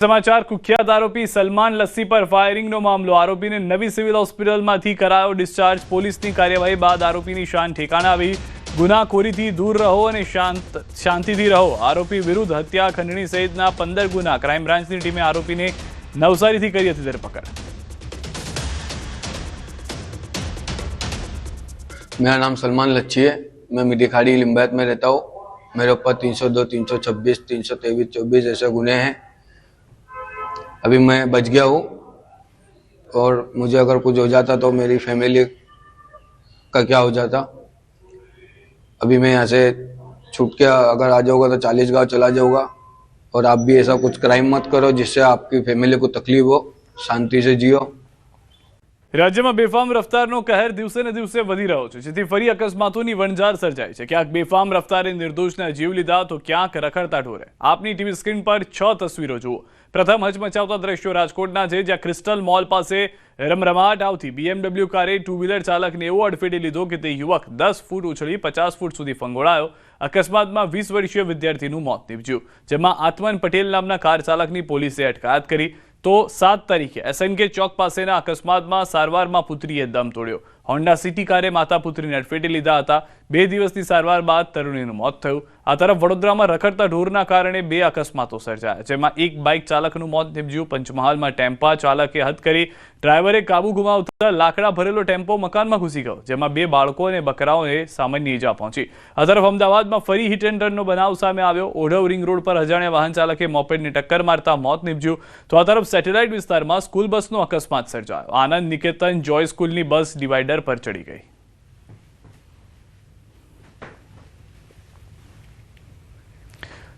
समाचार कुख्यात आरोपी सलमान लस्सी पर फायरिंगનો મામલો। આરોપીને નવી સિવિલ હોસ્પિટલમાંથી કરાયો ડિસ્ચાર્જ। પોલીસની કાર્યવાહી બાદ આરોપીની શાન ઠેકાણે આવી। ગુનાખોરીથી દૂર રહો અને શાંતિથી રહો। આરોપી વિરુદ્ધ હત્યા, ખંડણી સહિતના 15 ગુના। ક્રાઇમ બ્રાન્ચની ટીમે આરોપીને નવસારીથી કરી હતી ધરપકડ। मेरा नाम सलमान लच्छी है। मैं मिडीखाड़ी लिंबायत में रहता हूँ। मेरे ऊपर 302, 326, 323, 24 ऐसे गुने हैं। अभी मैं बच गया हूँ और मुझे अगर कुछ हो जाता तो मेरी फैमिली का क्या हो जाता। अभी मैं यहाँ से छूट के अगर आ जाऊँगा तो 40 गाँव चला जाऊँगा। और आप भी ऐसा कुछ क्राइम मत करो जिससे आपकी फैमिली को तकलीफ हो। शांति से जियो। રાજ્યમાં બેફામ રફતારનો કહેર દિવસે ને દિવસે વધી રહ્યો છે, જેથી ફરી અકસ્માતોની વણઝાર સર્જાય છે। ક્યાંક બેફામ રફતારે નિર્દોષના જીવ લીધા તો ક્યાંક રખડતા ઢોરે। આપની ટીવી સ્ક્રીન પર 6 તસવીરો જુઓ। પ્રથમ હચમચાવતા દ્રશ્યો રાજકોટના છે, જ્યાં ક્રિસ્ટલ મોલ પાસે રમરમાટ આવતી BMW કારે 2 વ્હીલર ચાલકને એવો અડફેટે લીધો કે તે યુવક 10 ફૂટ ઉછળી 50 ફૂટ સુધી ફંગોળાયો। અકસ્માતમાં 20 વર્ષીય વિદ્યાર્થીનું મોત નીપજ્યું, જેમાં આત્મન પટેલ નામના કાર ચાલકની પોલીસે અટકાયત કરી। તો 7 તારીખે SNK ચોક પાસેના અકસ્માતમાં સારવારમાં પુત્રીએ દમ તોડ્યો। હોન્ડા સિટી કારે માતા પુત્રીને અડફેટે લીધા હતા। 2 દિવસની સારવાર બાદ તરુણીનું મોત થયું। આ તરફ વડોદરામાં રખડતા ઢોરના કારણે 2 અકસ્માતો સર્જાયા, જેમાં એક બાઇક ચાલકનું મોત નીપજ્યું। પંચમહાલમાં ટેમ્પા ચાલકે હદ કરી ડ્રાઈવરે કાબુ ગુમાવતા લાકડા ભરેલો ટેમ્પો મકાનમાં ઘૂસી ગયો, જેમાં 2 બાળકો અને બકરાઓને સામાન્ય ઈજા પહોંચી। આ તરફ અમદાવાદમાં ફરી હિટ એન્ડ રનનો બનાવ સામે આવ્યો। ઓઢવ રિંગ રોડ પર અજાણ્યા વાહન ચાલકે મોપેડને ટક્કર મારતા મોત નીપજ્યું। તો આ તરફ સેટેલાઇટ વિસ્તારમાં સ્કૂલ બસનો અકસ્માત સર્જાયો। આનંદ નિકેતન જોય સ્કૂલની બસ ડિવાઈડર પર ચડી ગઈ।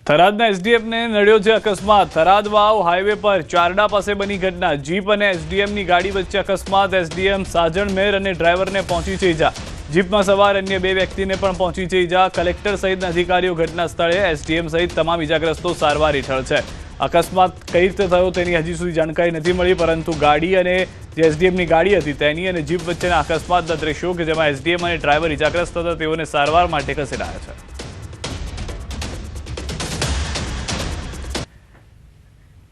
થરાદના એસડીએમને નડ્યો છે અકસ્માત। થરાદ વાવ હાઈવે પર ચારડા પાસે બની ઘટના। જીપ અને એસડીએમની ગાડી વચ્ચે અકસ્માત। એસડીએમ સાજણ મેર અને ડ્રાઈવરને પહોંચી છે ઈજા। જીપમાં સવાર અન્ય 2 વ્યક્તિને પણ પહોંચી છે ઈજા। કલેક્ટર સહિતના અધિકારીઓ ઘટના સ્થળે, એસડીએમ સહિત તમામ ઈજાગ્રસ્તો સારવાર હેઠળ છે। અકસ્માત કઈ રીતે થયો તેની હજી સુધી જાણકારી નથી મળી, પરંતુ ગાડી અને જે એસડીએમની ગાડી હતી તેની અને જીપ વચ્ચેના અકસ્માતના દ્રશ્યો કે જેમાં એસડીએમ અને ડ્રાઈવર ઈજાગ્રસ્ત હતા તેઓને સારવાર માટે ખસેડાયા છે।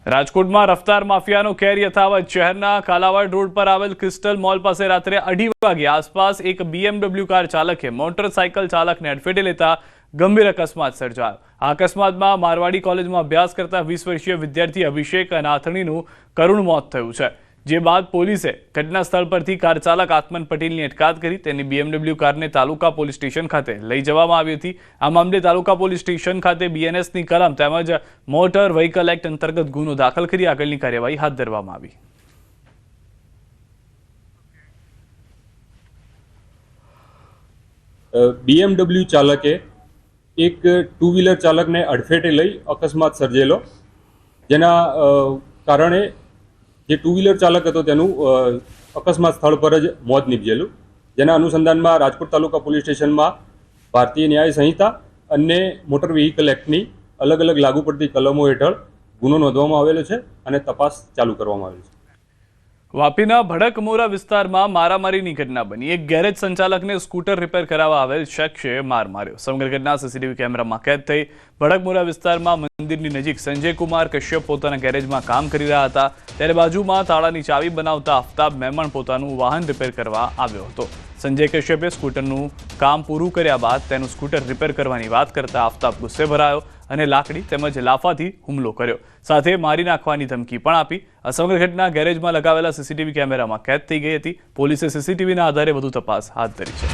રાજકોટમાં રફતાર માફિયાનો કેર યથાવત। શહેરના કાલાવાડ રોડ પર આવેલ ક્રિસ્ટલ મોલ પાસે રાત્રે 2:30 વાગે આસપાસ એક BMW કાર ચાલકે મોટરસાયકલ ચાલકને અડફેટે લેતા ગંભીર અકસ્માત સર્જાયો। આ અકસ્માતમાં મારવાડી કોલેજમાં અભ્યાસ કરતા 20 વર્ષીય વિદ્યાર્થી અભિષેક અનાથણીનું કરુણ મોત થયું છે। જે બાદ પોલીસે ઘટના સ્થળ પરથી કાર ચાલક આત્મન પટેલની અટકાયત કરી તેની BMW કારને તાલુકા પોલીસ સ્ટેશન ખાતે લઈ જવામાં આવી હતી। આ મામલે તાલુકા પોલીસ સ્ટેશન ખાતે BNSની કલમ તેમજ મોટર વ્હીકલ એક્ટ અંતર્ગત ગુનો દાખલ કરી આગળની કાર્યવાહી હાથ ધરવામાં આવી। BMW ચાલકે એક 2 વ્હીલર ચાલકને અડફેટે લઈ અકસ્માત સર્જેલો, જેના કારણે જે 2 વ્હીલર ચાલક હતો તેનું અકસ્માત સ્થળ પર જ મોત નીપજેલું। જેના અનુસંધાનમાં રાજકોટ તાલુકા પોલીસ સ્ટેશનમાં ભારતીય ન્યાય સંહિતા અને મોટર વ્હીકલ એક્ટની અલગ અલગ લાગુ પડતી કલમો હેઠળ ગુનો નોંધવામાં આવેલો છે અને તપાસ ચાલુ કરવામાં આવેલી છે। વાપીના ભડકમોરા વિસ્તારમાં મારામારીની ઘટના બની। એક ગેરેજ સંચાલકને સ્કૂટર રિપેર કરાવવા આવેલ શખ્સે માર માર્યો। સમગ્ર ઘટના સીસીટીવી કેમેરામાં કેદ થઈ। ભડકમોરા વિસ્તારમાં મંદિરની નજીક સંજય કુમાર કશ્યપ પોતાના ગેરેજમાં કામ કરી રહ્યા હતા, ત્યારે બાજુમાં તાળાની ચાવી બનાવતા આફતાબ મેમણ પોતાનું વાહન રિપેર કરવા આવ્યો હતો। સંજય કશ્યપે સ્કૂટરનું કામ પૂરું કર્યા બાદ તેનું સ્કૂટર રિપેર કરવાની વાત કરતા આફતાબ ગુસ્સે ભરાયો અને લાકડી તેમજ લાફાથી હુમલો કર્યો, સાથે મારી નાખવાની ધમકી પણ આપી। આ સમગ્ર ઘટના ગેરેજમાં લગાવેલા સીસીટીવી કેમેરામાં કેદ થઈ ગઈ હતી। પોલીસે સીસીટીવીના આધારે વધુ તપાસ હાથ ધરી છે।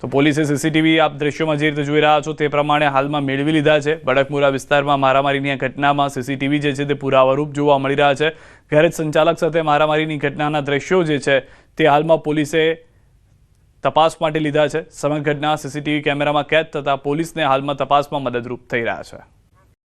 તો પોલીસે સીસીટીવી આપ દ્રશ્યોમાં જે રીતે જોઈ રહ્યા છો તે પ્રમાણે હાલમાં મેળવી લીધા છે। ભડકમુરા વિસ્તારમાં મારામારીની આ ઘટનામાં સીસીટીવી જે છે તે પુરાવારૂપ જોવા મળી રહ્યા છે। ગેરેજ સંચાલક સાથે મારામારીની ઘટનાના દ્રશ્યો જે છે તે હાલમાં પોલીસે તપાસ માટે લીધા છે। સમગ્ર ઘટના સીસીટીવી કેમેરામાં કેદ થતા પોલીસને હાલમાં તપાસમાં મદદરૂપ થઈ રહ્યા છે।